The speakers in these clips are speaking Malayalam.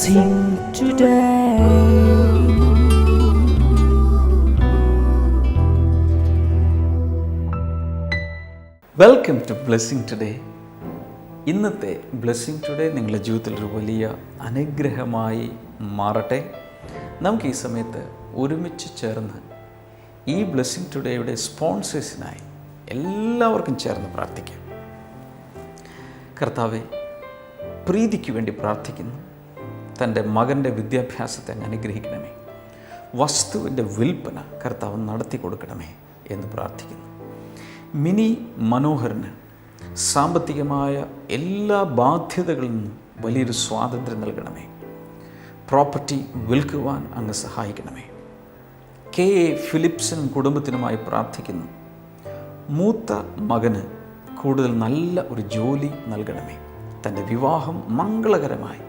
blessing today. Welcome to blessing today. ഇന്നത്തെ ബ്ലെസ്സിങ് ടുഡേ നിങ്ങളുടെ ജീവിതത്തിൽ ഒരു വലിയ അനുഗ്രഹമായി മാറട്ടെ. നമുക്ക് ഈ സമയത്ത് ഒരുമിച്ച് ചേർന്ന് ഈ ബ്ലെസ്സിങ് ടുഡേയുടെ സ്പോൺസേഴ്സിനായി എല്ലാവർക്കും ചേർന്ന് പ്രാർത്ഥിക്കാം. കർത്താവെ, പ്രീതിക്ക് വേണ്ടി പ്രാർത്ഥിക്കുന്നു. തൻ്റെ മകൻ്റെ വിദ്യാഭ്യാസത്തെ അങ്ങ് അനുഗ്രഹിക്കണമേ. വസ്തുവിൻ്റെ വിൽപ്പന കർത്താവ് നടത്തി കൊടുക്കണമേ എന്ന് പ്രാർത്ഥിക്കുന്നു. മിനി മനോഹരന് സാമ്പത്തികമായ എല്ലാ ബാധ്യതകളിൽ നിന്നും വലിയൊരു സ്വാതന്ത്ര്യം നൽകണമേ. പ്രോപ്പർട്ടി വിൽക്കുവാൻ അങ്ങ് സഹായിക്കണമേ. കെ എ ഫിലിപ്സിനും കുടുംബത്തിനുമായി പ്രാർത്ഥിക്കുന്നു. മൂത്ത മകന് കൂടുതൽ നല്ല ഒരു ജോലി നൽകണമേ. തൻ്റെ വിവാഹം മംഗളകരമായി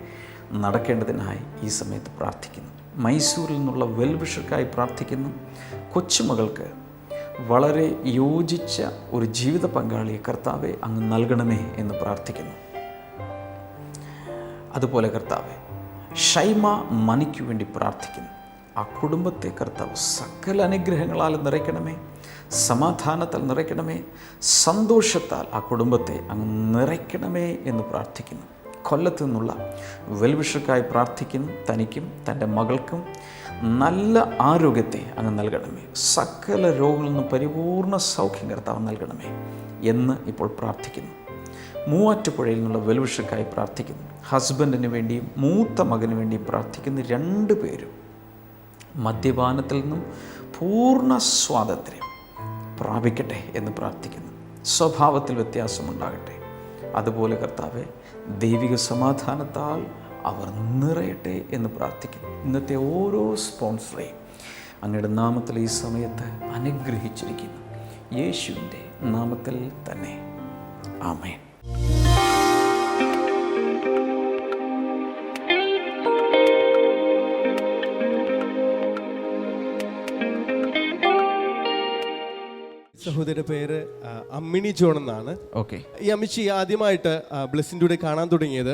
നടക്കേണ്ടതിനായി ഈ സമയത്ത് പ്രാർത്ഥിക്കുന്നു. മൈസൂരിൽ നിന്നുള്ള വെൽവിഷർക്കായി പ്രാർത്ഥിക്കുന്നു. കൊച്ചുമകൾക്ക് വളരെ യോജിച്ച ഒരു ജീവിത പങ്കാളിയെ കർത്താവെ അങ്ങ് നൽകണമേ എന്ന് പ്രാർത്ഥിക്കുന്നു. അതുപോലെ കർത്താവെ, ഷൈമ മണിക്ക് വേണ്ടി പ്രാർത്ഥിക്കുന്നു. ആ കുടുംബത്തെ കർത്താവ് സകല അനുഗ്രഹങ്ങളാൽ നിറയ്ക്കണമേ, സമാധാനത്താൽ നിറയ്ക്കണമേ, സന്തോഷത്താൽ ആ കുടുംബത്തെ അങ്ങ് നിറയ്ക്കണമേ എന്ന് പ്രാർത്ഥിക്കുന്നു. കൊല്ലത്തു നിന്നുള്ള വെൽവിഷർക്കായി പ്രാർത്ഥിക്കുന്നു. തനിക്കും തൻ്റെ മകൾക്കും നല്ല ആരോഗ്യത്തെ അങ്ങ് നൽകണമേ. സകല രോഗങ്ങളിൽ നിന്നും പരിപൂർണ സൗഖ്യം കർത്താവ് നൽകണമേ എന്ന് ഇപ്പോൾ പ്രാർത്ഥിക്കുന്നു. മൂവാറ്റുപുഴയിൽ നിന്നുള്ള വെൽവിഷർക്കായി പ്രാർത്ഥിക്കുന്നു. ഹസ്ബൻഡിന് വേണ്ടിയും മൂത്ത മകന് വേണ്ടിയും പ്രാർത്ഥിക്കുന്നു. രണ്ടുപേരും മദ്യപാനത്തിൽ നിന്നും പൂർണ്ണ സ്വാതന്ത്ര്യം പ്രാപിക്കട്ടെ എന്ന് പ്രാർത്ഥിക്കുന്നു. സ്വഭാവത്തിൽ വ്യത്യാസമുണ്ടാകട്ടെ. അതുപോലെ കർത്താവെ, ദൈവിക സമാധാനത്താൽ അവർ നിറയട്ടെ എന്ന് പ്രാർത്ഥിക്കുന്നു. ഇന്നത്തെ ഓരോ സ്പോൺസറെയും അങ്ങയുടെ നാമത്തിൽ ഈ സമയത്ത് അനുഗ്രഹിച്ചിരിക്കുന്നു. യേശുവിൻ്റെ നാമത്തിൽ തന്നെ ആമേൻ. സഹോദരിയുടെ പേര് അമ്മിണി ജോൺ എന്നാണ്. ഓക്കെ. ഈ അമ്മിച്ചി ആദ്യമായിട്ട് ബ്ലെസ്സിംഗ് ടുഡേ കാണാൻ തുടങ്ങിയത്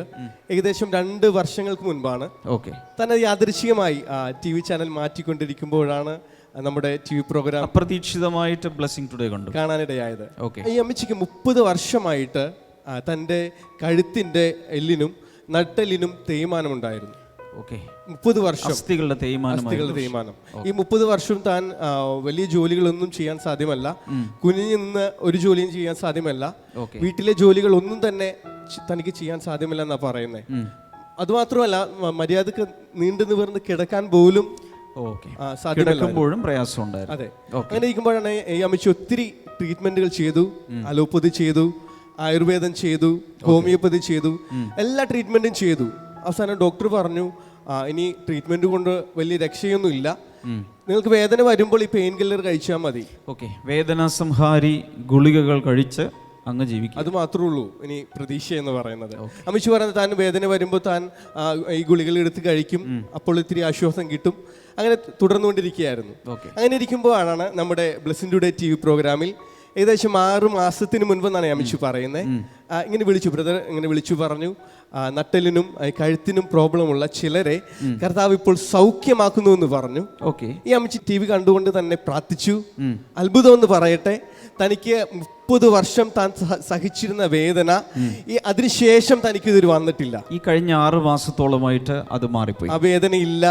ഏകദേശം 2 വർഷങ്ങൾക്ക് മുൻപാണ്. ഓക്കെ. തന്നെ യാദൃശ്ചികമായി TV ചാനൽ മാറ്റിക്കൊണ്ടിരിക്കുമ്പോഴാണ് നമ്മുടെ TV പ്രോഗ്രാം അപ്രതീക്ഷിതമായിട്ട് ബ്ലെസ്സിംഗ് ടുഡേ കണ്ടു കാണാനിടയായത്. ഈ അമ്മിച്ചിക്ക് 30 വർഷമായിട്ട് തൻ്റെ കഴുത്തിൻ്റെ എല്ലിനും നട്ടെല്ലിനും തേയ്മാനമുണ്ടായിരുന്നു. 30 വർഷം അസ്ഥികളുടെ തേയ്മാനം. ഈ 30 വർഷം താൻ വലിയ ജോലികളൊന്നും ചെയ്യാൻ സാധ്യമല്ല. കുനിഞ്ഞു നിന്ന് ഒരു ജോലിയും ചെയ്യാൻ സാധ്യമല്ല. വീട്ടിലെ ജോലികളൊന്നും തന്നെ തനിക്ക് ചെയ്യാൻ സാധ്യമല്ല എന്നാ പറയുന്നത്. അതുമാത്രമല്ല, മര്യാദക്ക് നീണ്ടു നിവർന്ന് കിടക്കാൻ പോലും സാധ്യമല്ല. പ്രയാസമുണ്ടായിരുന്നു. അതെ. അങ്ങനെ ഇരിക്കുമ്പോഴാണ് ഈ അമ്മച്ചി ഒത്തിരി ട്രീറ്റ്മെന്റുകൾ ചെയ്തു. അലോപ്പതി ചെയ്തു, ആയുർവേദം ചെയ്തു, ഹോമിയോപ്പതി ചെയ്തു, എല്ലാ ട്രീറ്റ്മെന്റും ചെയ്തു. അവസാനം ഡോക്ടർ പറഞ്ഞു, ഇനി ട്രീറ്റ്മെന്റ് കൊണ്ട് വലിയ രക്ഷയൊന്നും ഇല്ല, നിങ്ങൾക്ക് വേദന വരുമ്പോൾ ഈ പെയിൻ കില്ലർ കഴിച്ചാൽ മതി. വേദന സംഹാരി ഗുളികകൾ കഴിച്ച് അങ്ങ് ജീവിക്കും. അത് മാത്രമേ ഉള്ളൂ ഇനി പ്രതീക്ഷ എന്ന് പറയുന്നത്. അമ്മച്ചി പറയുന്നത് താൻ വേദന വരുമ്പോൾ താൻ ഈ ഗുളികൾ എടുത്ത് കഴിക്കും, അപ്പോൾ ഇത്തിരി ആശ്വാസം കിട്ടും. അങ്ങനെ തുടർന്നുകൊണ്ടിരിക്കുകയായിരുന്നു. അങ്ങനെ ഇരിക്കുമ്പോഴാണ് നമ്മുടെ ബ്ലെസ്സിംഗ് ടുഡേ TV പ്രോഗ്രാമിൽ ഏകദേശം 6 മാസത്തിന് മുൻപെന്നാണ് അമ്മച്ചി പറയുന്നത്, ഇങ്ങനെ വിളിച്ചു, ബ്രദർ ഇങ്ങനെ വിളിച്ചു പറഞ്ഞു, നട്ടലിനും കഴുത്തിനും പ്രോബ്ലമുള്ള ചിലരെ കർത്താവ് ഇപ്പോൾ സൗഖ്യമാക്കുന്നു എന്ന് പറഞ്ഞു. ഈ അമ്മച്ചി TV കണ്ടുകൊണ്ട് തന്നെ പ്രാർത്ഥിച്ചു. അത്ഭുതം എന്ന് പറയട്ടെ, തനിക്ക് 30 വർഷം താൻ സഹിച്ചിരുന്ന വേദന അതിനുശേഷം തനിക്ക് ഇതൊരു വന്നിട്ടില്ല. ഈ കഴിഞ്ഞ 6 മാസത്തോളമായിട്ട് അത് മാറിപ്പോയി. ആ വേദന ഇല്ല.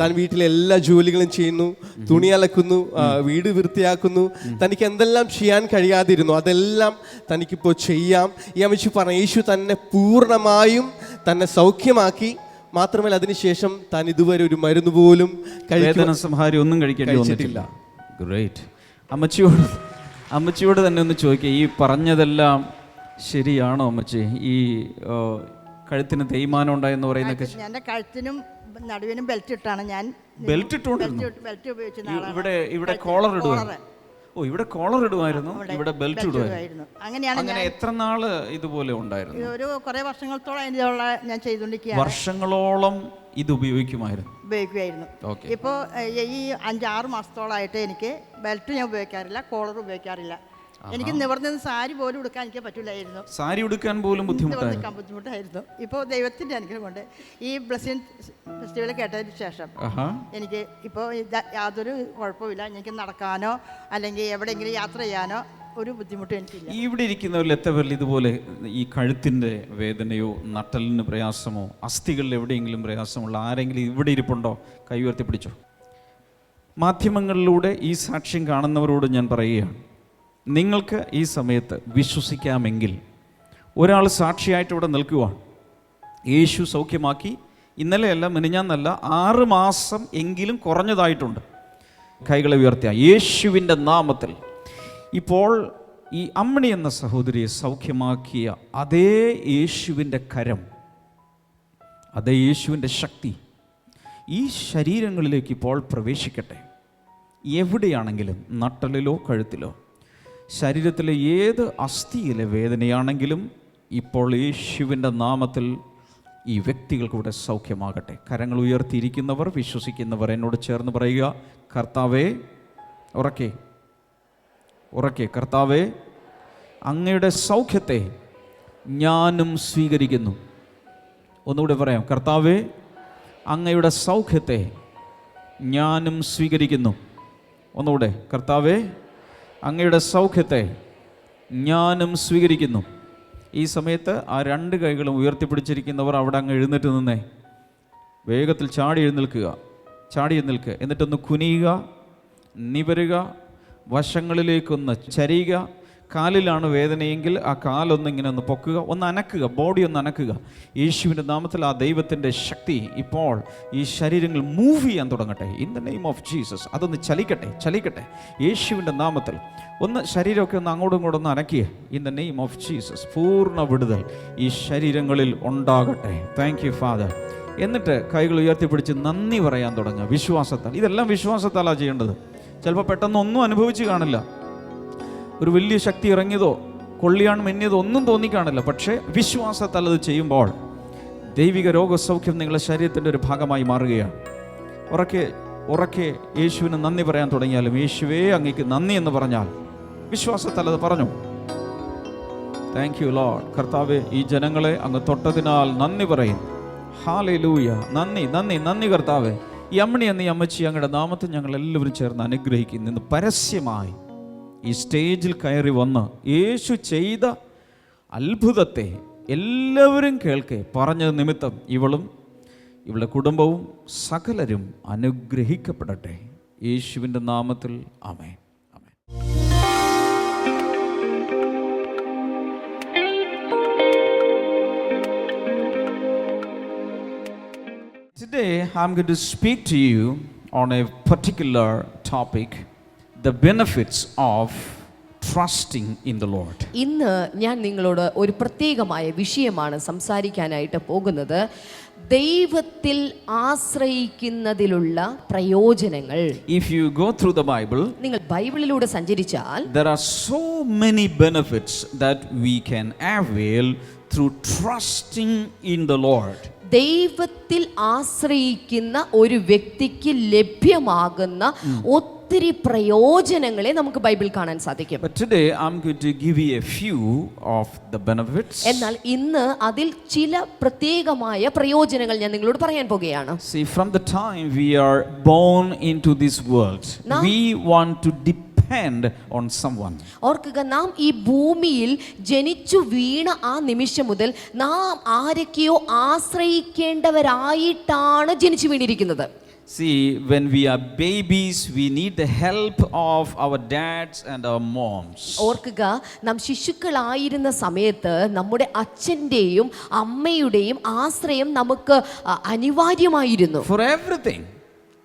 താൻ വീട്ടിലെ എല്ലാ ജോലികളും ചെയ്യുന്നു, തുണി അലക്കുന്നു, വീട് വൃത്തിയാക്കുന്നു. തനിക്ക് എന്തെല്ലാം ചെയ്യാൻ കഴിയാതിരുന്നു അതെല്ലാം തനിക്കിപ്പോൾ ചെയ്യാം. ഈ അമ്മച്ചി പറഞ്ഞു, യേശു തന്നെ പൂർണ്ണമായും തന്നെ സൗഖ്യമാക്കി. മാത്രമല്ല, അതിനുശേഷം താൻ ഇതുവരെ ഒരു മരുന്ന് പോലും ഒന്നും കഴിച്ചിട്ടില്ല. ഗ്രേറ്റ്. അമ്മച്ചിയോട് തന്നെ ഒന്ന് ചോദിക്കുക, ഈ പറഞ്ഞതെല്ലാം ശരിയാണോ അമ്മച്ചി? ഈ കഴുത്തിന് തേയ്മാനം ഉണ്ടായെന്ന് പറയുന്നൊക്കെ. എൻ്റെ കഴുത്തിനും നടുവിനും ബെൽറ്റ് ഇട്ടാണ് ഞാൻ. ബെൽറ്റ് ഉപയോഗിച്ചിരുന്നു. ഇവിടെ കോളർ ഇടുവായിരുന്നു. ഇവിടെ കോളർ ഇടുമായിരുന്നു, ഇവിടെ ബെൽറ്റ് ഇടുമായിരുന്നു. അങ്ങനെ എത്ര നാള് ഇതുപോലെ ഉണ്ടായിരുന്നു? ഒരു കുറേ വർഷങ്ങളോളം ഞാൻ ചെയ്തുകൊണ്ടിരിക്കുകയാണ്. വർഷങ്ങളോളം ഇത് ഉപയോഗിക്കുമായിരുന്നു. ഇപ്പോൾ ഈ 5-6 മാസത്തോളമായിട്ട് എനിക്ക് ബെൽറ്റ് ഞാൻ ഉപയോഗിക്കാറില്ല, കോളർ ഉപയോഗിക്കാറില്ല. എനിക്ക് നിവർന്ന സാരി പോലും ഉടുക്കാൻ എനിക്ക് പറ്റില്ലായിരുന്നു. സാരി ഉടുക്കാൻ പോലും ബുദ്ധിമുട്ടായിരുന്നു. ഇപ്പോൾ ദൈവത്തിൻ്റെ അനുഗ്രഹം കൊണ്ട് ഈ ബ്ലെസ്സിംഗ് ഫെസ്റ്റിവൽ കേട്ടതിന് ശേഷം എനിക്ക് ഇപ്പോൾ യാതൊരു കുഴപ്പമില്ല. എനിക്ക് നടക്കാനോ അല്ലെങ്കിൽ എവിടെയെങ്കിലും യാത്ര ചെയ്യാനോ ഒരു ബുദ്ധിമുട്ടും എനിക്കില്ല. ഇവിടെ ഇരിക്കുന്നവരിൽ എത്ര പേരിൽ ഇതുപോലെ ഈ കഴുത്തിൻ്റെ വേദനയോ നട്ടലിന് പ്രയാസമോ അസ്ഥികളിൽ എവിടെയെങ്കിലും പ്രയാസമുള്ള ആരെങ്കിലും ഇവിടെ ഇരിപ്പുണ്ടോ? കൈ ഉയർത്തി പിടിച്ചോ. മാധ്യമങ്ങളിലൂടെ ഈ സാക്ഷ്യം കാണുന്നവരോട് ഞാൻ പറയുകയാണ്, നിങ്ങൾക്ക് ഈ സമയത്ത് വിശ്വസിക്കാമെങ്കിൽ ഒരാൾ സാക്ഷിയായിട്ട് ഇവിടെ നിൽക്കുവാണ്. യേശു സൗഖ്യമാക്കി. ഇന്നലെയല്ല മിനിഞ്ഞാന്നല്ല, 6 മാസം എങ്കിലും കുറഞ്ഞതായിട്ടുണ്ട്. കൈകളെ ഉയർത്തിയ യേശുവിൻ്റെ നാമത്തിൽ ഇപ്പോൾ ഈ അമ്മണി എന്ന സഹോദരിയെ സൗഖ്യമാക്കിയ അതേ യേശുവിൻ്റെ കരം, അതേ യേശുവിൻ്റെ ശക്തി ഈ ശരീരങ്ങളിലേക്ക് ഇപ്പോൾ പ്രവേശിക്കട്ടെ. എവിടെയാണെങ്കിലും, നട്ടലിലോ കഴുത്തിലോ ശരീരത്തിലെ ഏത് അസ്ഥിയിലെ വേദനയാണെങ്കിലും ഇപ്പോൾ യേശുവിൻ്റെ നാമത്തിൽ ഈ വ്യക്തികൾക്കൂടെ സൗഖ്യമാകട്ടെ. കരങ്ങൾ ഉയർത്തിയിരിക്കുന്നവർ, വിശ്വസിക്കുന്നവർ എന്നോട് ചേർന്ന് പറയുക, കർത്താവേ, ഉറക്കെ ഉറക്കെ, കർത്താവേ, അങ്ങയുടെ സൗഖ്യത്തെ ഞാനും സ്വീകരിക്കുന്നു. ഒന്നുകൂടെ പറയാം, കർത്താവേ, അങ്ങയുടെ സൗഖ്യത്തെ ഞാനും സ്വീകരിക്കുന്നു. ഒന്നുകൂടെ, കർത്താവേ, അങ്ങയുടെ സൗഖ്യത്തെ ഞാനും സ്വീകരിക്കുന്നു. ഈ സമയത്ത് ആ 2 കൈകളും ഉയർത്തിപ്പിടിച്ചിരിക്കുന്നവർ അവിടെ അങ്ങ് എഴുന്നേറ്റ് നിന്നേ. വേഗത്തിൽ ചാടി എഴുന്നേൽക്കുക. എന്നിട്ടൊന്ന് കുനിയുക, നിവരുക, വശങ്ങളിലേക്കൊന്ന് ചരിയുക. കാലിലാണ് വേദനയെങ്കിൽ ആ കാലൊന്നിങ്ങനെ ഒന്ന് പൊക്കുക, ഒന്ന് അനക്കുക, ബോഡി ഒന്ന് അനക്കുക. യേശുവിൻ്റെ നാമത്തിൽ ആ ദൈവത്തിൻ്റെ ശക്തി ഇപ്പോൾ ഈ ശരീരങ്ങൾ മൂവ് ചെയ്യാൻ തുടങ്ങട്ടെ. In the name of Jesus. അതൊന്ന് ചലിക്കട്ടെ യേശുവിൻ്റെ നാമത്തിൽ. ഒന്ന് ശരീരമൊക്കെ ഒന്ന് അങ്ങോട്ടും ഇങ്ങോട്ടും ഒന്ന് അനക്കിയേ. In the name of Jesus. പൂർണ്ണ വിടുതൽ ഈ ശരീരങ്ങളിൽ ഉണ്ടാകട്ടെ. Thank you father. എന്നിട്ട് കൈകൾ ഉയർത്തിപ്പിടിച്ച് നന്ദി പറയാൻ തുടങ്ങുക വിശ്വാസത്താൽ. ഇതെല്ലാം വിശ്വാസത്താലാണ് ചെയ്യേണ്ടത്. ചിലപ്പോൾ പെട്ടെന്നൊന്നും അനുഭവിച്ച് കാണില്ല, ഒരു വലിയ ശക്തി ഇറങ്ങിയതോ കൊള്ളിയാൻ മെന്നിയതോ ഒന്നും തോന്നിക്കാണില്ല. പക്ഷേ വിശ്വാസത്താൽ അത് ചെയ്യുമ്പോൾ ദൈവിക രോഗസൗഖ്യം നിങ്ങളുടെ ശരീരത്തിൻ്റെ ഒരു ഭാഗമായി മാറുകയാണ്. ഉറക്കെ യേശുവിന് നന്ദി പറയാൻ തുടങ്ങിയാലും, യേശുവേ അങ്ങേക്ക് നന്ദി എന്ന് പറഞ്ഞാൽ വിശ്വാസത്താൽ അത് പറഞ്ഞു. Thank you Lord. കർത്താവേ, ഈ ജനങ്ങളെ അങ്ങ് തൊട്ടതിനാൽ നന്ദി പറയും. ഹല്ലേലൂയ. നന്ദി കർത്താവേ. ഈ അമ്മണി എന്ന ഈ അമ്മച്ചി അങ്ങയുടെ നാമത്തിൽ ഞങ്ങൾ എല്ലാവരും ചേർന്ന് അനുഗ്രഹിക്കുന്നു. ഇന്ന് പരസ്യമായി ഈ സ്റ്റേജിൽ കയറി വന്ന് യേശു ചെയ്ത അത്ഭുതത്തെ എല്ലാവരും കേൾക്കെ പറഞ്ഞ നിമിത്തം ഇവളും ഇവളുടെ കുടുംബവും സകലരും അനുഗ്രഹിക്കപ്പെടട്ടെ. യേശുവിൻ്റെ നാമത്തിൽ ആമേൻ. Today I'm going to speak to you on a particular topic, the benefits of trusting in the Lord. ഇന്ന് ഞാൻ നിങ്ങളോട് ഒരു പ്രത്യേകമായ വിഷയമാണ് സംസാരിക്കാനായിട്ട് പോകുന്നത്. ദൈവത്തിൽ ആശ്രയിക്കുന്നതിലുള്ള പ്രയോജനങ്ങൾ. If you go through the Bible, നിങ്ങൾ ബൈബിളിലൂടെ സഞ്ചരിച്ചാൽ there are so many benefits that we can avail through trusting in the Lord. ദൈവത്തിൽ ആശ്രയിക്കുന്ന ഒരു വ്യക്തിക്ക് ലഭ്യമാകുന്ന ഒത്തിരി പ്രയോജനങ്ങളെ നമുക്ക് ബൈബിൾ കാണാൻ സാധിക്കും. But today I'm going to give you a few of the benefits. എന്നാൽ ഇന്ന് അതിൽ ചില പ്രത്യേകമായ പ്രയോജനങ്ങൾ ഞാൻ നിങ്ങളോട് പറയാൻ പോകുകയാണ്. See, from the time we are born into this world, we want to depend on someone. ഓർക്കുക, നാം ഈ ഭൂമിയിൽ ജനിച്ചു വീണ ആ നിമിഷം മുതൽ നാം ആരൊക്കെയോ ആശ്രയിക്കേണ്ടവരായിട്ടാണ് ജനിച്ചു വീണിരിക്കുന്നത്. See, when we are babies, we need the help of our dads and our moms. ഓർക്കുക, നാം ശിശുക്കളായിരുന്ന സമയത്ത് നമ്മുടെ അച്ഛൻ്റെയും അമ്മയുടെയും ആശ്രയം നമുക്ക് അനിവാര്യമായിരുന്നു. For everything.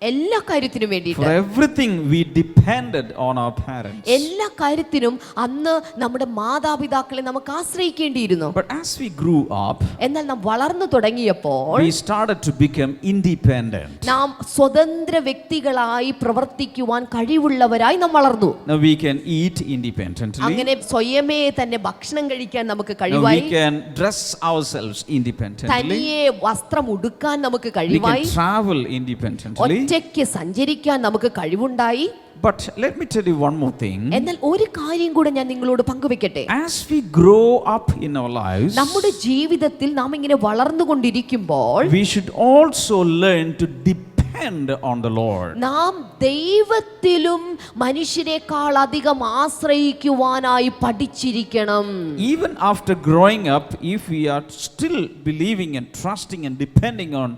എല്ലാ കാര്യത്തിനും വേണ്ടിയിട്ട്. For everything we depended on our parents. എല്ലാ കാര്യത്തിനും അന്ന് നമ്മുടെ മാതാപിതാക്കളെ നമുക്ക് ആശ്രയിക്കേണ്ടിയിരുന്നു. But as we grew up, എന്നാൽ നാം വളർന്നു തുടങ്ങിയപ്പോൾ we started to become independent. നാം സ്വതന്ത്ര വ്യക്തികളായി പ്രവർത്തിക്കുവാൻ കഴിവുള്ളവരായി നാം വളർന്നു. Now we can eat independently. അങ്ങനെ സ്വയമേ തന്നെ ഭക്ഷണം കഴിക്കാൻ നമുക്ക് കഴിവായി. We can dress ourselves independently. തനിയെ വസ്ത്രം ഉടുക്കാൻ നമുക്ക് കഴിവായി. We can travel independently. ഒറ്റയ്ക്ക് സഞ്ചരിക്കാൻ നമുക്ക് കഴിവുണ്ടായി. But let me tell you one more thing. എന്നാൽ ഒരു കാര്യം കൂടെ ഞാൻ നിങ്ങളോട് പങ്കുവെക്കട്ടെ. As we grow up in our lives, നമ്മുടെ ജീവിതത്തിൽ നാം ഇങ്ങനെ വളർന്നുകൊണ്ടിരിക്കുമ്പോൾ we should also learn to depend on the Lord. നാം ദൈവത്തിലും മനുഷ്യരെക്കാൾ അധികം ആശ്രയിക്കുവാനായി പഠിച്ചിരിക്കണം. Even after growing up, if we are still believing and trusting and depending on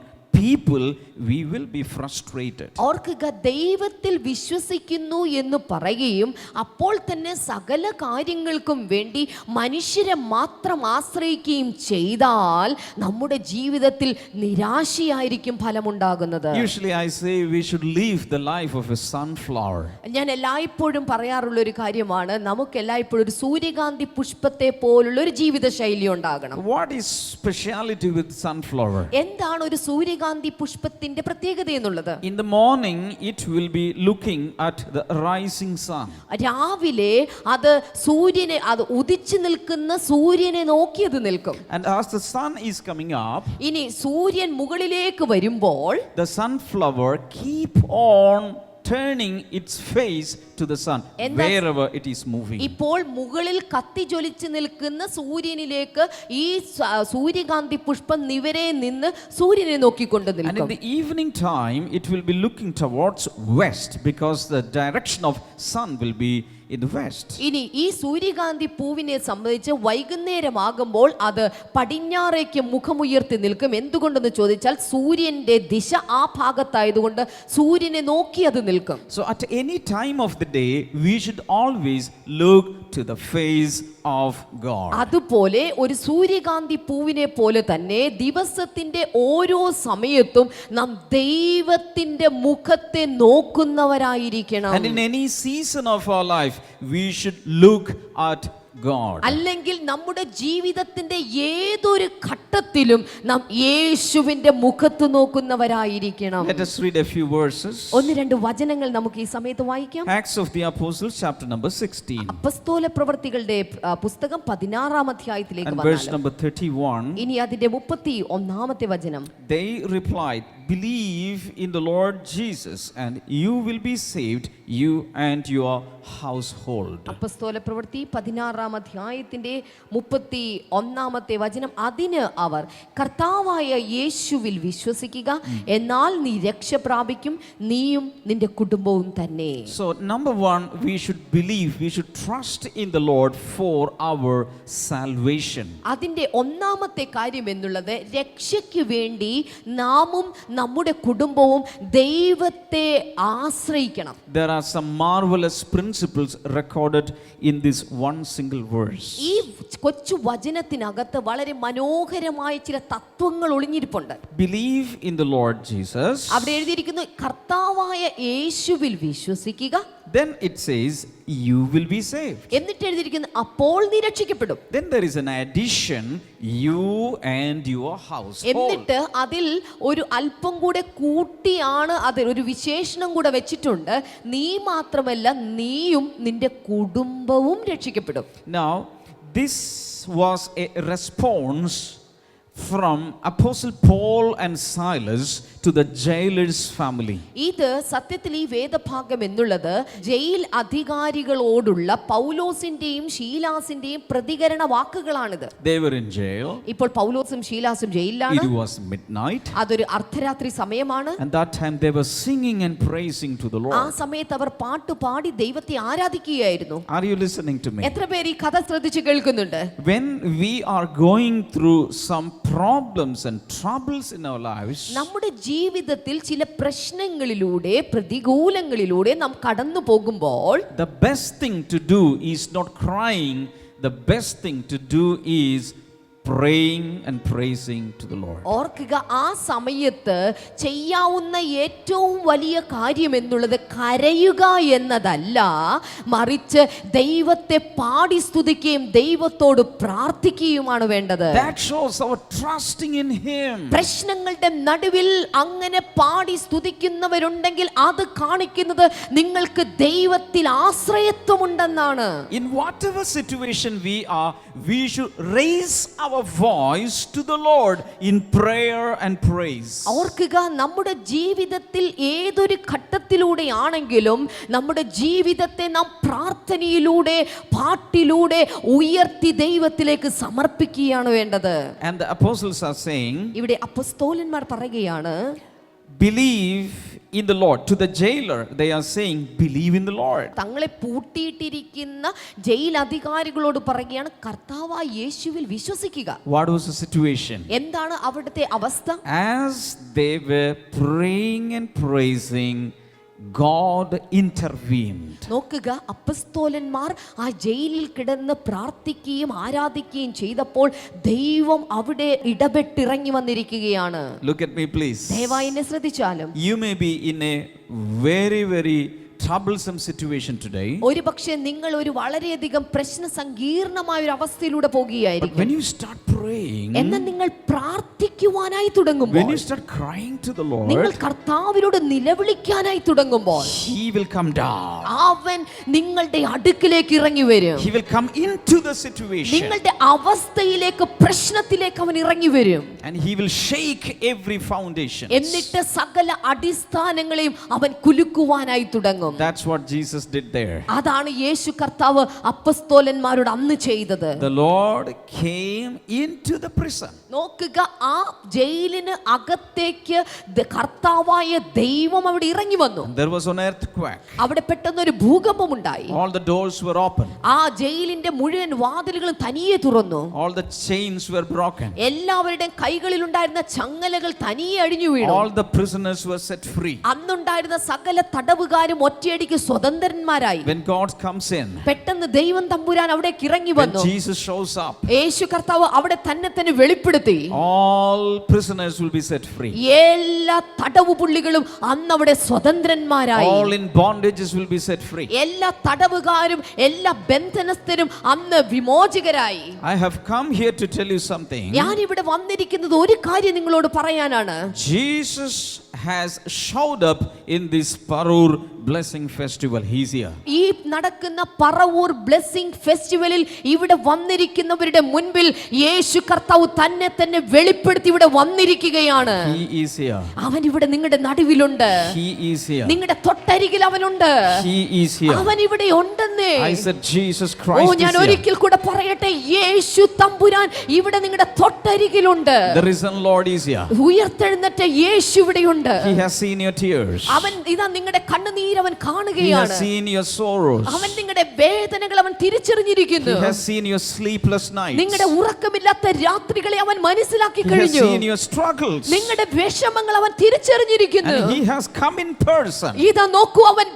people, we will be frustrated. ഓർക്കുക, ദൈവത്തിൽ വിശ്വസിക്കുന്നു എന്ന് പറയുകയും അപ്പോൾ തന്നെ സകല കാര്യങ്ങൾക്കും വേണ്ടി മനുഷ്യരെ മാത്രം ആശ്രയിക്കുകയും ചെയ്താൽ നമ്മുടെ ജീവിതത്തിൽ നിരാശയായിരിക്കും ഫലമുണ്ടാകുന്നത്. Usually I say we should live the life of a sunflower. ഞാൻ എല്ലായ്പ്പോഴും പറയാറുള്ള ഒരു കാര്യമാണ്, നമുക്ക് എല്ലായ്പ്പോഴും ഒരു സൂര്യകാന്തി പുഷ്പത്തെ പോലുള്ള ഒരു ജീവിത ശൈലി ഉണ്ടാകണം. What is speciality with sunflower? എന്താണ് ഒരു സൂര്യകാന്തി പുഷ്പത്തിന്റെ പ്രത്യേകത എന്നുള്ളത്? In the morning it will be looking at the rising sun. രാവിലെ അത് സൂര്യനെ, അത് ഉദിച്ചു നിൽക്കുന്ന സൂര്യനെ നോക്കി അത് നിൽക്കും. And as the sun is coming up, ഇനി സൂര്യൻ മുകളിലേക്ക് വരുമ്പോൾ the sunflower keep on turning its face to the sun wherever it is moving. ഇപ്പോൾ മുകളിൽ കത്തി ജ്വലിച്ച് നിൽക്കുന്ന സൂര്യനിലേക്ക് ഈ സൂര്യകാന്തി പുഷ്പം നിവരെ നിന്ന് സൂര്യനെ നോക്കിക്കൊണ്ട് And in നിൽക്കും. the evening time it will be looking towards west because the direction of sun will be in the west. ഇനി ഈ സൂര്യകാന്തി പൂവിനെ സംബന്ധിച്ച് വൈകുന്നേരമാകുമ്പോൾ അത് പടിഞ്ഞാറേക്ക് മുഖമുയർത്തി നിൽക്കും. എന്തുകൊണ്ടെന്ന് ചോദിച്ചാൽ സൂര്യന്റെ ദിശ ആ ഭാഗത്തായതുകൊണ്ട് സൂര്യനെ നോക്കി അത് നിൽക്കും. So at any time of the day we should always look to the face of God. അതുപോലെ ഒരു സൂര്യകാന്തി പൂവിനെ പോലെ തന്നെ ദിവസത്തിന്റെ ഓരോ സമയത്തും നാം ദൈവത്തിന്റെ മുഖത്തെ നോക്കുന്നവരായിരിക്കണം. And in any season of our life we should look at God. അല്ലെങ്കിൽ നമ്മുടെ ജീവിതത്തിന്റെ ഏതൊരു ഘട്ടത്തിലും നാം യേശുവിന്റെ മുഖത്ത് നോക്കുന്നവരായിരിക്കണം. Let us read a few verses. ഒന്ന് രണ്ട് വചനങ്ങൾ നമുക്ക് ഈ സമയത്ത് വായിക്കാം. Acts of the Apostles chapter number 16 അപ്പസ്തോല പ്രവൃത്തികളുടെ പുസ്തകം 16-ാം അധ്യായത്തിലേക്ക് and verse വന്നാൽ number 31. ഇനി അതിന്റെ 31-ാമത്തെ വചനം. They replied, believe in the Lord Jesus and you will be saved, you and your household. അപ്പസ്തോല പ്രവൃത്തി 16-ാം അധ്യായത്തിന്റെ 31-ാമത്തെ വചനം. അതിന് അവർ, കർത്താവായ യേശുവിൽ വിശ്വസിക്കുക, എന്നാൽ നീ രക്ഷ പ്രാപിക്കും, നീയും നിന്റെ കുടുംബവും തന്നെ. So number one, we should believe, we should trust in the Lord for our salvation. അതിന്റെ ഒന്നാമത്തെ കാര്യം എന്നുള്ളത് രക്ഷയ്ക്ക് വേണ്ടി നാമും നമ്മുടെ കുടുംബവും ദൈവത്തെ ആശ്രയിക്കണം. There are some marvelous principles recorded in this one single verse. ഈ കൊച്ചു വചനത്തിനകത്ത് വളരെ മനോഹരമായ ചില തത്വങ്ങൾ ഒളിഞ്ഞിരിപ്പുണ്ട്. Believe in the Lord Jesus. അവിടെ എഴുതിയിരിക്കുന്നു, കർത്താവായ യേശുവിൽ വിശ്വസിക്കുക. Then it says you will be saved. എന്നിട്ട് എഴുതിയിരിക്കുന്നു, അപ്പോൾ നീ രക്ഷിക്കപ്പെടും. Then there is an addition, you and your household. എന്നിട്ട് അതിൽ ഒരു അല്പം കൂടെ കൂട്ടിയാണ്, അതിൽ ഒരു വിശേഷണം കൂടെ വെച്ചിട്ടുണ്ട്. നീ മാത്രമല്ല, നീയും നിന്റെ കുടുംബവും രക്ഷിക്കപ്പെടും. Now this was a response from Apostle Paul and Silas to the jailer's family. ഇത് സത്യത്തിൽ ഈ വേദഭാഗം എന്നുള്ളത് ജയിൽ അധികാരികളോടുള്ള പൗലോസിന്റെയും ശീലാസിന്റെയും പ്രതികരണ വാക്കുകളാണിത്. They were in jail. ഇപ്പോൾ പൗലോസും ശീലാസും ജയിലിലാണ്. It was midnight. അതൊരു അർദ്ധരാത്രി സമയമാണ്. And that time they were singing and praising to the ആ Lord. സമയത്ത് അവർ പാട്ടുപാടി ദൈവത്തെ ആരാധിക്കുകയായിരുന്നു. Are you listening to me? എത്ര പേര് ഈ കഥ ശ്രദ്ധിച്ച് കേൾക്കുന്നുണ്ട്? When we are going through some problems and troubles in our lives, നമ്മുടെ ജീവിതത്തിൽ ചില പ്രശ്നങ്ങളിലൂടെ പ്രതികൂലങ്ങളിലൂടെ നാം കടന്നു പോകുമ്പോൾ the best thing to do is not crying, the best thing to do is praying and praising to the Lord. ഓർക്കുക, ആ സമയത്ത് ചെയ്യാവുന്ന ഏറ്റവും വലിയ കാര്യം എന്നുള്ളത് കരയുക എന്നതല്ല, മറിച്ച് ദൈവത്തെ പാടി സ്തുതിക്കുകയും ദൈവത്തോട് പ്രാർത്ഥിക്കുകയുമാണ് വേണ്ടത്. That shows our trusting in Him. പ്രശ്നങ്ങളുടെ നടുവിൽ അങ്ങനെ പാടി സ്തുതിക്കുന്നവരുണ്ടെങ്കിൽ അത് കാണിക്കുന്നത് നിങ്ങൾക്ക് ദൈവത്തിൽ ആശ്രയത്വമുണ്ടെന്നാണ്. In whatever situation we are, we should raise our our voice to the Lord in prayer and praise. ഓർക്കുക, നമ്മുടെ ജീവിതത്തിൽ ഏതൊരു ഘട്ടത്തിലൂടെയാണെങ്കിലും നമ്മുടെ ജീവിതത്തെ നാം പ്രാർത്ഥനയിലൂടെ പാട്ടിലൂടെ ഉയർത്തി ദൈവത്തിലേക്ക് സമർപ്പിക്കുകയാണ് വേണ്ടത്. And the apostles are saying, ഇവിടെ അപ്പോസ്തലന്മാർ പറയുകയാണ്, believe in the Lord. To the jailer they are saying, believe in the Lord. തങ്ങളെ പൂട്ടിയിട്ടിരിക്കുന്ന ജയിൽ അധികാരികളോട് പറയുകയാണ്, കർത്താവായ യേശുവിൽ വിശ്വസിക്കുക. What was the situation? എന്താണ് അവിടുത്തെ അവസ്ഥ? As they were praying and praising, God intervened. നോക്കുക, അപ്പസ്തോലന്മാർ ആ ജയിലിൽ കിടന്ന് പ്രാർത്ഥിക്കുകയും ആരാധിക്കുകയും ചെയ്തപ്പോൾ ദൈവം അവിടെ ഇടപെട്ടിറങ്ങി വന്നിരിക്കുകയാണ്. Look at me please. ദയവായി എന്നെ ശ്രദ്ധിച്ചാലും. You may be in a very troublesome situation today. ഒരു പക്ഷേ നിങ്ങൾ ഒരു വളരെയധികം പ്രശ്ന സങ്കീർണമായ ഒരു അവസ്ഥയിലൂടെ But പോകുകയായിരിക്കും. when you start praying, എന്നാൽ നിങ്ങൾ പ്രാർത്ഥിക്കുവാനായി തുടങ്ങുമ്പോൾ, when you start crying to the നിങ്ങൾ Lord, കർത്താവിനോട് നിലവിളിക്കാനായി തുടങ്ങുമ്പോൾ, He will come down. അവൻ നിങ്ങളുടെ അടുക്കിലേക്ക് ഇറങ്ങി വരും. He will come into the situation. നിങ്ങളുടെ അവസ്ഥയിലേക്ക്, പ്രശ്നത്തിലേക്ക് അവൻ ഇറങ്ങി വരും. And He will shake every foundation. എന്നിട്ട് സകല അടിസ്ഥാനങ്ങളെയും അവൻ കുലുക്കുവാനായി തുടങ്ങും. That's what Jesus did there. അതാണ് യേശു കർത്താവ് അപ്പസ്തോലന്മാരോട് അന്ന് ചെയ്തത്. The Lord came into the prison. നോക്കുക, ആ ജയിലിന് അകത്തേക്ക് കർത്താവായ ദൈവം അവിടെ ഇറങ്ങി വന്നു. There was an earthquake. അവിടെ പെട്ടെന്നൊരു ഭൂകമ്പം ഉണ്ടായി. All the doors were open. ആ ജയിലിന്റെ മുഴുവൻ വാതിലുകളും തനിയെ തുറന്നു. All the chains were broken. എല്ലാവരുടെയും കൈകളിൽ ഉണ്ടായിരുന്ന ചങ്ങലകൾ തനിയെ അഴിഞ്ഞു വീണു. All the prisoners were set free. അന്നുണ്ടായിരുന്ന സകല തടവുകാരും ഒറ്റയടിക്ക് സ്വതന്ത്രന്മാരായി. When God comes in, പെട്ടെന്ന് ദൈവം തമ്പുരാൻ അവിടേക്ക് ഇറങ്ങി when വന്നു. Jesus shows up, യേശു കർത്താവ് അവിടെ തന്നെ വെളിപ്പെടുത്തി. all prisoners will be set free. എല്ലാ തടവു പുള്ളികളും അന്ന് അവിടെ സ്വതന്ത്രന്മാരായി. All in bondages will be set free. എല്ലാ തടവുകാരും എല്ലാ ബന്ധനസ്ഥരും അന്ന് വിമോചകരായി. I have come here to tell you something. ഞാൻ ഇവിടെ വന്നിരിക്കുന്നത് ഒരു കാര്യം നിങ്ങളോട് പറയാനാണ്. Jesus has showed up in this Parur blessing festival. He's here. ഈ നടക്കുന്ന പറവൂർ ബ്ലെസ്സിംഗ് ഫെസ്റ്റിവലിൽ ഇവിടെ വന്നിരിക്കുന്നവരുടെ മുൻപിൽ യേശു കർത്താവ് തന്നെ വെളിപ്പെടുത്തി ഇവിടെ വന്നിരിക്കുകയാണ്. He is here. അവൻ ഇവിടെ നിങ്ങളുടെ നടുവിലുണ്ട്. He is here. നിങ്ങളുടെ തൊട്ടരികിൽ അവനുണ്ട്. He is here. അവൻ ഇവിടെ ഉണ്ടെന്നേ. I said Jesus Christ is ഞാൻ here. ഒരിക്കൽ കൂടെ പറയട്ടെ, യേശു തമ്പുരാൻ ഇവിടെ നിങ്ങളുടെ തൊട്ടരികിലുണ്ട്. The risen Lord is here. ഉയർത്തെഴുന്നേറ്റ യേശു ഇവിടെയുണ്ട്. He has seen your tears. അവൻ ഇതാ നിങ്ങളുടെ കണ്ണുനീർ അവൻ He കാണുകയാണ്. has seen your sorrows. അവൻ നിങ്ങളുടെ വേദനകൾ അവൻ തിരിച്ചറിഞ്ഞിരിക്കുന്നു. He has seen your sleepless nights. നിങ്ങളുടെ ഉറക്കമില്ലാത്ത രാത്രികളെ അവൻ മനസ്സിലാക്കി He has കഴിഞ്ഞു. seen your struggles. നിങ്ങളുടെ വിഷമങ്ങൾ അവൻ തിരിച്ചറിഞ്ഞിരിക്കുന്നു. And He has come in person ഇതാ നോക്കൂ, അവൻ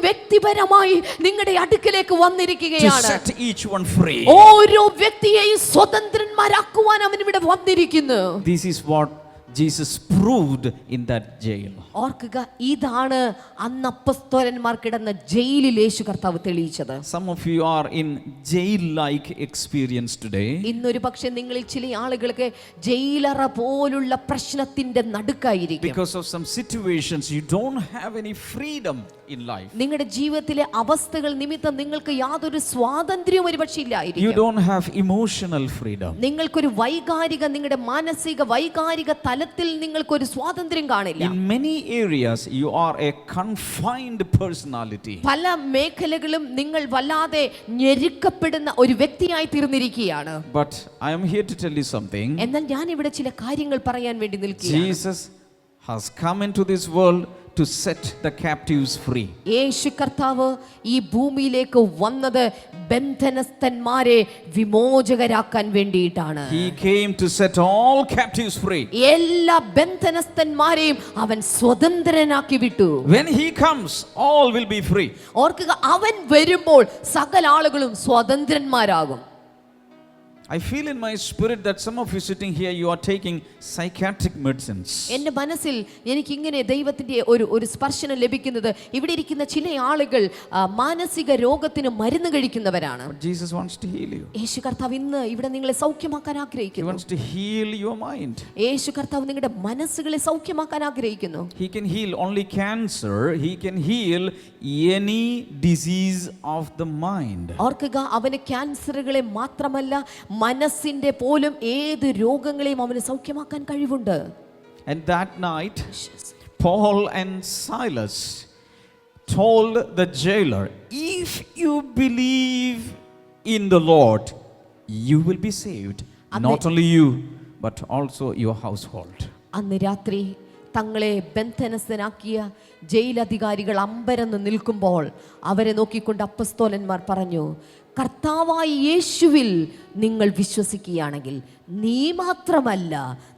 വ്യക്തിപരമായി നിങ്ങളുടെ അടുക്കിലേക്ക് to വന്നിരിക്കുകയാണ്. set each one free. ഓരോ വ്യക്തിയെയും സ്വതന്ത്രന്മാരാക്കുവാൻ അവൻ ഇവിടെ വന്നിരിക്കുന്നു. This is what Jesus proved in that jail. ഓർക്കുക, ഇതാണ് അന്ന് അപ്പസ്തോലന്മാർ കിടന്ന ജയിലിൽ യേശു കർത്താവ് തെളിയിച്ചത്. Some of you are in jail-like experience today. ഇന്നൊരു പക്ഷേ നിങ്ങളിൽ ചില ആളുകൾക്ക് ജയിലറ പോലുള്ള പ്രശ്നത്തിന്റെ നടുക്കായിരിക്കും. Because of some situations you don't have any freedom in life. നിങ്ങളുടെ ജീവിതത്തിലെ അവസ്ഥകൾ നിമിത്തം നിങ്ങൾക്ക് യാതൊരു സ്വാതന്ത്ര്യവും ഒരുപക്ഷെ You ഇല്ലായിരിക്കും. don't have emotional freedom. നിങ്ങൾക്കൊരു നിങ്ങളുടെ മാനസിക വൈകാരിക തലത്തിൽ നിങ്ങൾക്കൊരു സ്വാതന്ത്ര്യം കാണില്ല. In many areas you are a confined personality. പല മേഖലകളും നിങ്ങൾ വല്ലാതെ ഞെരുക്കപ്പെടുന്ന ഒരു വ്യക്തിയായി തീർന്നിരിക്കുകയാണ്. But I am here to tell you something. എന്നാൽ ഞാൻ ഇവിടെ ചില കാര്യങ്ങൾ പറയാൻ വേണ്ടി നിൽക്കുകയാണ്. Jesus has come into this world to set the captives free. യേശു കർത്താവ് ഈ ഭൂമിയിലേക്ക് വന്നത് ബന്ധനസ്ഥന്മാരെ വിമോചകരാക്കാൻ വേണ്ടിയിട്ടാണ്. He came to set all captives free. എല്ലാ ബന്ധനസ്ഥന്മാരെയും അവൻ സ്വതന്ത്രനാക്കി വിട്ടു. When He comes, all will be free. ഓർക്കുക, അവൻ വരുമ്പോൾ സകല ആളുകളും സ്വതന്ത്രന്മാരാകും. I feel in my spirit that some of you sitting here, you are taking psychiatric medicines. എൻ്റെ മനസ്സിൽ എനിക്കിങ്ങനെ ദൈവത്തിൻ്റെ ഒരു സ്പർശനം ലഭിക്കുന്നത്, ഇവിടെ ഇരിക്കുന്ന ചില ആളുകൾ മാനസിക രോഗത്തിന് മരുന്ന് കഴിക്കുന്നവരാണ്. But Jesus wants to heal you. യേശു കർത്താവ് ഇന്ന് ഇവിടെ നിങ്ങളെ സൗഖ്യമാക്കാൻ He ആഗ്രഹിക്കുന്നു. wants to heal your mind. യേശു കർത്താവ് നിങ്ങളുടെ മനസ്സുകളെ സൗഖ്യമാക്കാൻ ആഗ്രഹിക്കുന്നു. He can heal only cancer. He can heal any disease of the mind. ഓർക്കുക, അവന് ക്യാൻസറുകളെ മാത്രമല്ല മനസ്സിന്റെ പോലും ഏത് രോഗങ്ങളെയും അവന് സൗഖ്യമാക്കാൻ കഴിവുണ്ട്. And that night, Paul and Silas told the jailer, if you believe in the Lord, you will be saved. Not only you, but also your household. അന്ന് രാത്രി തങ്ങളെ ബന്ധനസ്ഥനാക്കിയ ജയിലധികാരികൾ അമ്പരന്ന് നിൽക്കുമ്പോൾ അവരെ നോക്കിക്കൊണ്ട് അപ്പസ്തോലന്മാർ പറഞ്ഞു, കർത്താവായ യേശുവിൽ നിങ്ങൾ വിശ്വസിക്കുകയാണെങ്കിൽ നീ മാത്രമല്ല,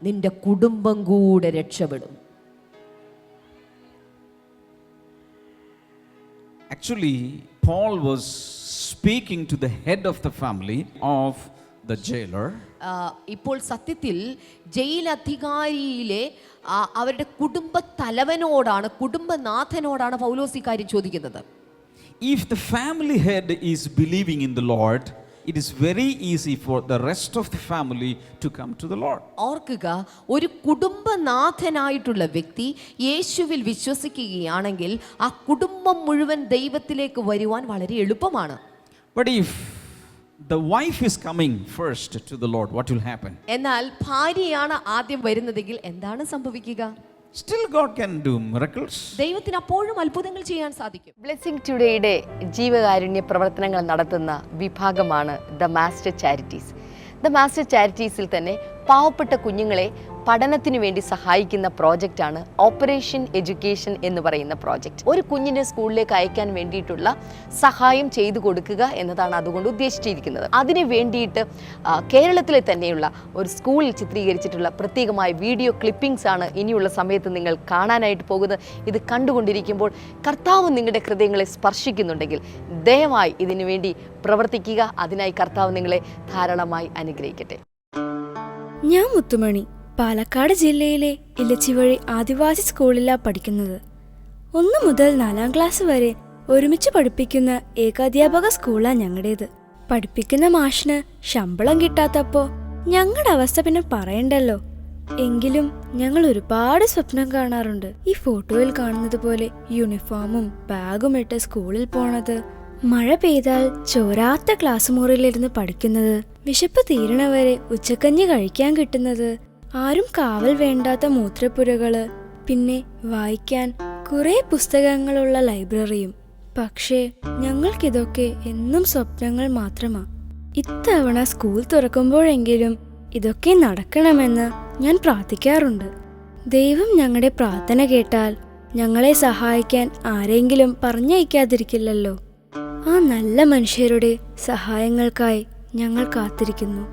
നിന്റെ കുടുംബം കൂടെ രക്ഷപ്പെടും. Actually, Paul was speaking to the head of the family of the jailer. ഇപ്പോൾ സത്യത്തിൽ ജയിലധികാരിയിലെ അവരുടെ കുടുംബ തലവനോടാണ്, കുടുംബനാഥനോടാണ് പൗലോസ് ഈ കാര്യം ചോദിക്കുന്നത്. If the family head is believing in the Lord, it is very easy for the rest of the family to come to the Lord. ഓർക്കുക, ഒരു കുടുംബനാഥനായിട്ടുള്ള വ്യക്തി യേശുവിൽ വിശ്വസിക്കുകയാണെങ്കിൽ ആ കുടുംബം മുഴുവൻ ദൈവത്തിലേക്ക് വരുവാൻ വളരെ എളുപ്പമാണ്. But if the wife is coming first to the Lord, what will happen? എന്നാൽ ഭാര്യയാണ് ആദ്യം വരുന്നതെങ്കിൽ എന്താണ് സംഭവിക്കുക? Still God can do miracles. ദൈവത്തിന് അപ്പോഴും അത്ഭുതങ്ങൾ ചെയ്യാൻ സാധിക്കും. ബ്ലെസ്സിംഗ് ടുഡേയുടെ ജീവകാരുണ്യ പ്രവർത്തനങ്ങൾ നടത്തുന്ന വിഭാഗമാണ് the master charities. The master ചാരിറ്റീസിൽ തന്നെ പാവപ്പെട്ട കുഞ്ഞുങ്ങളെ പഠനത്തിന് വേണ്ടി സഹായിക്കുന്ന പ്രോജക്റ്റാണ് ഓപ്പറേഷൻ എഡ്യൂക്കേഷൻ എന്ന് പറയുന്ന പ്രോജക്റ്റ്. ഒരു കുഞ്ഞിനെ സ്കൂളിലേക്ക് അയക്കാൻ വേണ്ടിയിട്ടുള്ള സഹായം ചെയ്തു കൊടുക്കുക എന്നതാണ് അതുകൊണ്ട് ഉദ്ദേശിച്ചിരിക്കുന്നത്. അതിന് വേണ്ടിയിട്ട് കേരളത്തിലെ തന്നെയുള്ള ഒരു സ്കൂളിൽ ചിത്രീകരിച്ചിട്ടുള്ള പ്രത്യേകമായ വീഡിയോ ക്ലിപ്പിംഗ്സ് ആണ് ഇനിയുള്ള സമയത്ത് നിങ്ങൾ കാണാനായിട്ട് പോകുന്നത്. ഇത് കണ്ടുകൊണ്ടിരിക്കുമ്പോൾ കർത്താവ് നിങ്ങളുടെ ഹൃദയങ്ങളെ സ്പർശിക്കുന്നുണ്ടെങ്കിൽ ദയവായി ഇതിനു വേണ്ടി പ്രവർത്തിക്കുക. അതിനായി കർത്താവ് നിങ്ങളെ ധാരാളമായി അനുഗ്രഹിക്കട്ടെ. ഞാൻ മുത്തുമണി, പാലക്കാട് ജില്ലയിലെ ഇലച്ചിവഴി ആദിവാസി സ്കൂളിലാണ് പഠിക്കുന്നത്. 1 മുതൽ 4ാം ക്ലാസ് വരെ ഒരുമിച്ച് പഠിപ്പിക്കുന്ന ഏകാധ്യാപക സ്കൂളാണ് ഞങ്ങളുടേത്. പഠിപ്പിക്കുന്ന മാഷിന് ശമ്പളം കിട്ടാത്തപ്പോ ഞങ്ങളുടെ അവസ്ഥ പിന്നെ പറയണ്ടല്ലോ. എങ്കിലും ഞങ്ങൾ ഒരുപാട് സ്വപ്നം കാണാറുണ്ട്. ഈ ഫോട്ടോയിൽ കാണുന്നത് പോലെ യൂണിഫോമും ബാഗും ഇട്ട് സ്കൂളിൽ പോണത്, മഴ പെയ്താൽ ചോരാത്ത ക്ലാസ് മുറിയിലിരുന്ന് പഠിക്കുന്നത്, വിശപ്പ് തീരണവരെ ഉച്ചക്കഞ്ഞി കഴിക്കാൻ കിട്ടുന്നത്, ആരും കാവൽ വേണ്ടാത്ത മൂത്രപ്പുരകള്, പിന്നെ വായിക്കാൻ കുറെ പുസ്തകങ്ങളുള്ള ലൈബ്രറിയും. പക്ഷേ ഞങ്ങൾക്കിതൊക്കെ എന്നും സ്വപ്നങ്ങൾ മാത്രമാ. ഇത്തവണ സ്കൂൾ തുറക്കുമ്പോഴെങ്കിലും ഇതൊക്കെ നടക്കണമെന്ന് ഞാൻ പ്രാർത്ഥിക്കാറുണ്ട്. ദൈവം ഞങ്ങളുടെ പ്രാർത്ഥന കേട്ടാൽ ഞങ്ങളെ സഹായിക്കാൻ ആരെങ്കിലും പറഞ്ഞയക്കാതിരിക്കില്ലല്ലോ. ആ നല്ല മനുഷ്യരുടെ സഹായങ്ങൾക്കായി ഞങ്ങൾ കാത്തിരിക്കുന്നു.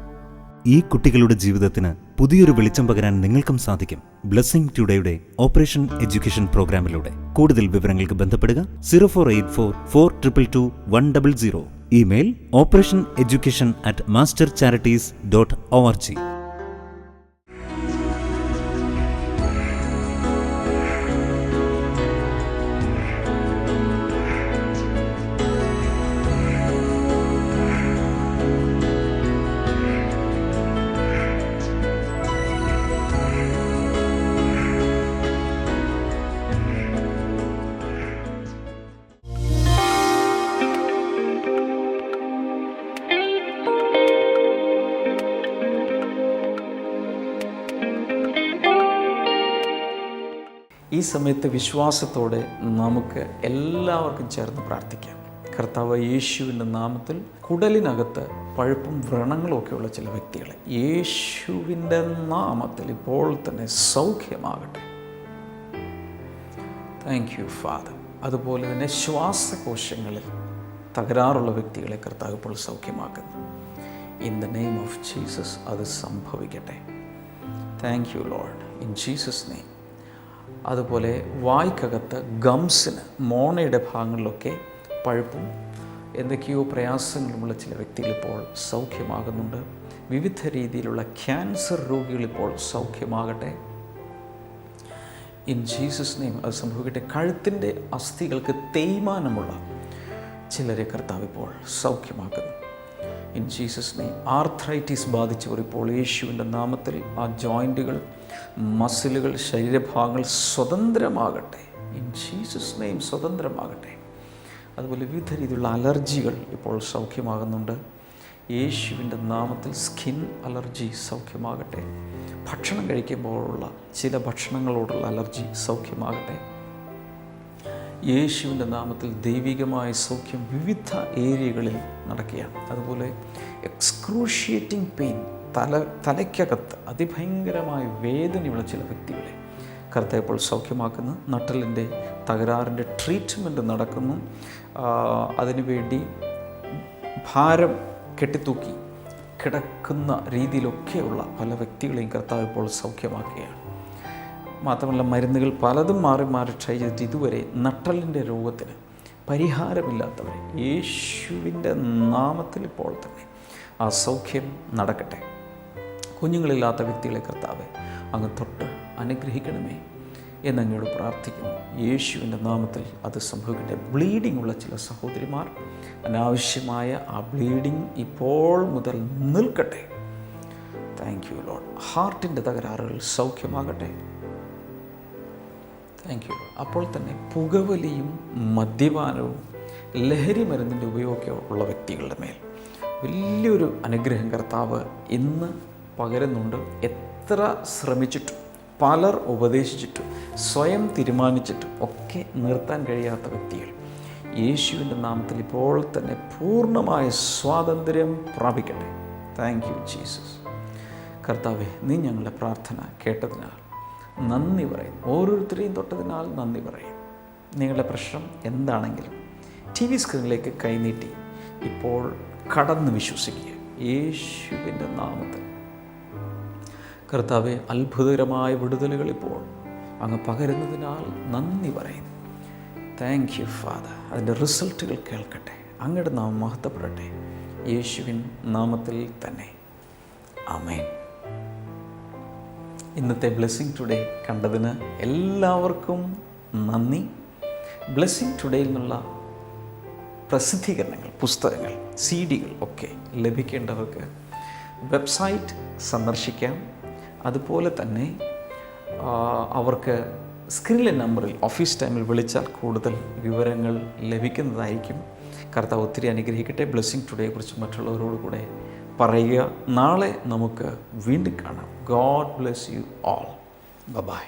ഈ കുട്ടികളുടെ ജീവിതത്തിന് പുതിയൊരു വെളിച്ചം പകരാൻ നിങ്ങൾക്കും സാധിക്കും. ബ്ലെസ്സിംഗ് ടുഡേയുടെ ഓപ്പറേഷൻ എഡ്യൂക്കേഷൻ പ്രോഗ്രാമിലൂടെ. കൂടുതൽ വിവരങ്ങൾക്ക് ബന്ധപ്പെടുക 0484422100. Email operationeducation@mastercharities.org. ഈ സമയത്ത് വിശ്വാസത്തോടെ നമുക്ക് എല്ലാവർക്കും ചേർന്ന് പ്രാർത്ഥിക്കാം. കർത്താവ് യേശുവിൻ്റെ നാമത്തിൽ കുടലിനകത്ത് പഴുപ്പും വ്രണങ്ങളും ഒക്കെയുള്ള ചില വ്യക്തികളെ യേശുവിൻ്റെ നാമത്തിൽ ഇപ്പോൾ തന്നെ സൗഖ്യമാകട്ടെ. Thank you father. അതുപോലെ തന്നെ ശ്വാസകോശങ്ങളിൽ തകരാറുള്ള വ്യക്തികളെ കർത്താവ് ഇപ്പോൾ സൗഖ്യമാക്കുന്നു. In the name of Jesus അത് സംഭവിക്കട്ടെ. Thank you lord, in Jesus name. അതുപോലെ വായ്ക്കകത്ത് ഗംസിന് മോണയുടെ ഭാഗങ്ങളിലൊക്കെ പഴുപ്പും എന്തൊക്കെയോ പ്രയാസങ്ങളുമുള്ള ചില വ്യക്തികൾ ഇപ്പോൾ സൗഖ്യമാകുന്നുണ്ട്. വിവിധ രീതിയിലുള്ള ക്യാൻസർ രോഗികളിപ്പോൾ സൗഖ്യമാകട്ടെ. ഇൻ ജീസസ് നെയിം അത് സംഭവിക്കട്ടെ. കഴുത്തിൻ്റെ അസ്ഥികൾക്ക് തേയ്മാനമുള്ള ചിലരെ കർത്താവ് ഇപ്പോൾ സൗഖ്യമാക്കുന്നു. In Jesus name. ആർത്രൈറ്റിസ് ബാധിച്ചവർ ഇപ്പോൾ യേശുവിൻ്റെ നാമത്തിൽ ആ ജോയിൻറ്റുകൾ, മസിലുകൾ, ശരീരഭാഗങ്ങൾ സ്വതന്ത്രമാകട്ടെ. ഇൻ ജീസസ് നെയിം സ്വതന്ത്രമാകട്ടെ. അതുപോലെ വിവിധ രീതിയിലുള്ള അലർജികൾ ഇപ്പോൾ സൗഖ്യമാകുന്നുണ്ട്. യേശുവിൻ്റെ നാമത്തിൽ സ്കിൻ അലർജി സൗഖ്യമാകട്ടെ. ഭക്ഷണം കഴിക്കുമ്പോഴുള്ള ചില ഭക്ഷണങ്ങളോടുള്ള അലർജി സൗഖ്യമാകട്ടെ. യേശുവിൻ്റെ നാമത്തിൽ ദൈവികമായ സൗഖ്യം വിവിധ ഏരിയകളിൽ നടക്കുകയാണ്. അതുപോലെ എക്സ്ക്രൂഷിയേറ്റിംഗ് പെയിൻ, തലയ്ക്കകത്ത് അതിഭയങ്കരമായ വേദനയുള്ള ചില വ്യക്തികളെ കർത്താവ് ഇപ്പോൾ സൗഖ്യമാക്കുന്നു. നട്ടലിൻ്റെ തകരാറിൻ്റെ ട്രീറ്റ്മെൻറ്റ് നടക്കുന്നു. അതിനുവേണ്ടി ഭാരം കെട്ടിത്തൂക്കി കിടക്കുന്ന രീതിയിലൊക്കെയുള്ള പല വ്യക്തികളെയും കർത്താവ് ഇപ്പോൾ സൗഖ്യമാക്കുകയാണ്. മാത്രമല്ല മരുന്നുകൾ പലതും മാറി മാറി ട്രൈ ചെയ്തിട്ട് ഇതുവരെ നട്ടലിൻ്റെ രോഗത്തിന് പരിഹാരമില്ലാത്തവരെ യേശുവിൻ്റെ നാമത്തിൽ ഇപ്പോൾ തന്നെ ആ സൗഖ്യം നടക്കട്ടെ. കുഞ്ഞുങ്ങളില്ലാത്ത വ്യക്തികളെ കർത്താവെ അങ്ങ് തൊട്ട് അനുഗ്രഹിക്കണമേ എന്നങ്ങോട് പ്രാർത്ഥിക്കുന്നു. യേശുവിൻ്റെ നാമത്തിൽ അത് സംഭവിക്കട്ടെ. ബ്ലീഡിംഗ് ഉള്ള ചില സഹോദരിമാർ, അനാവശ്യമായ ആ ബ്ലീഡിംഗ് ഇപ്പോൾ മുതൽ നിൽക്കട്ടെ. Thank you lord. ഹാർട്ടിൻ്റെ തകരാറുകൾ സൗഖ്യമാകട്ടെ. Thank you. അപ്പോൾ തന്നെ പുകവലിയും മദ്യപാനവും ലഹരി മരുന്നിൻ്റെ ഉപയോഗമുള്ള വ്യക്തികളുടെ മേൽ വലിയൊരു അനുഗ്രഹം കർത്താവ് ഇന്ന് പകരുന്നുണ്ട്. എത്ര ശ്രമിച്ചിട്ടും പലർ ഉപദേശിച്ചിട്ടും സ്വയം തീരുമാനിച്ചിട്ടും ഒക്കെ നിർത്താൻ കഴിയാത്ത വ്യക്തികൾ യേശുവിൻ്റെ നാമത്തിൽ ഇപ്പോൾ തന്നെ പൂർണ്ണമായ സ്വാതന്ത്ര്യം പ്രാപിക്കട്ടെ. Thank you Jesus. കർത്താവെ, നീ ഞങ്ങളുടെ പ്രാർത്ഥന കേട്ടതിനാൽ നന്ദി പറയും. ഓരോരുത്തരെയും തൊട്ടതിനാൽ നന്ദി പറയും. നിങ്ങളുടെ പ്രശ്നം എന്താണെങ്കിലും TV സ്ക്രീനിലേക്ക് കൈനീട്ടി ഇപ്പോൾ കടന്ന് വിശ്വസിക്കുക. യേശുവിൻ്റെ നാമത്തിൽ കർത്താവെ, അത്ഭുതകരമായ വിടുതലുകൾ ഇപ്പോൾ അങ്ങ് പകരുന്നതിനാൽ നന്ദി പറയും. Thank you father. അതിൻ്റെ റിസൾട്ടുകൾ കേൾക്കട്ടെ. അങ്ങയുടെ നാമം മഹത്വപ്പെടട്ടെ. യേശുവിൻ നാമത്തിൽ തന്നെ ആമേൻ. ഇന്നത്തെ ബ്ലെസ്സിങ് ടുഡേ കണ്ടതിന് എല്ലാവർക്കും നന്ദി. ബ്ലെസ്സിങ് ടുഡേയിൽ നിന്നുള്ള പ്രസിദ്ധീകരണങ്ങൾ, പുസ്തകങ്ങൾ, CD-കൾ ഒക്കെ ലഭിക്കേണ്ടവർക്ക് വെബ്സൈറ്റ് സന്ദർശിക്കാം. അതുപോലെ തന്നെ അവർക്ക് സ്ക്രീനിലെ നമ്പറിൽ ഓഫീസ് ടൈമിൽ വിളിച്ചാൽ കൂടുതൽ വിവരങ്ങൾ ലഭിക്കുന്നതായിരിക്കും. കർത്താവ് ഒത്തിരി അനുഗ്രഹിക്കട്ടെ. ബ്ലെസ്സിങ് ടുഡേയെക്കുറിച്ച് മറ്റുള്ളവരോട് കൂടെ പറയുക. നാളെ നമുക്ക് വീണ്ടും കാണാം. God bless you all. Bye-bye.